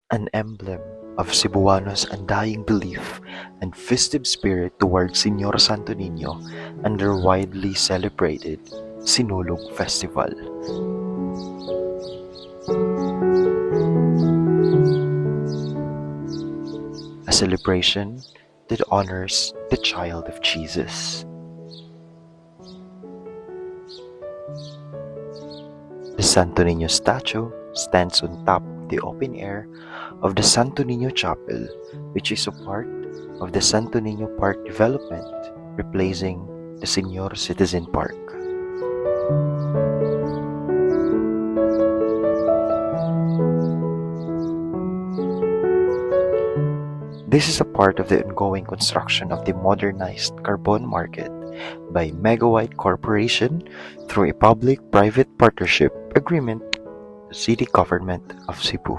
an emblem of Cebuanos' undying belief and festive spirit towards Senyor Santo Niño and their widely celebrated SINULOG Festival. A celebration that honors the child of Jesus. The Santo Niño statue stands on top of the open air of the Santo Niño Chapel, which is a part of the Santo Niño Park development, replacing the Senyor Citizen Park. This is a part of the ongoing construction of the modernized Carbon Market by Megawide Corporation through a public-private partnership agreement with the City Government of Cebu.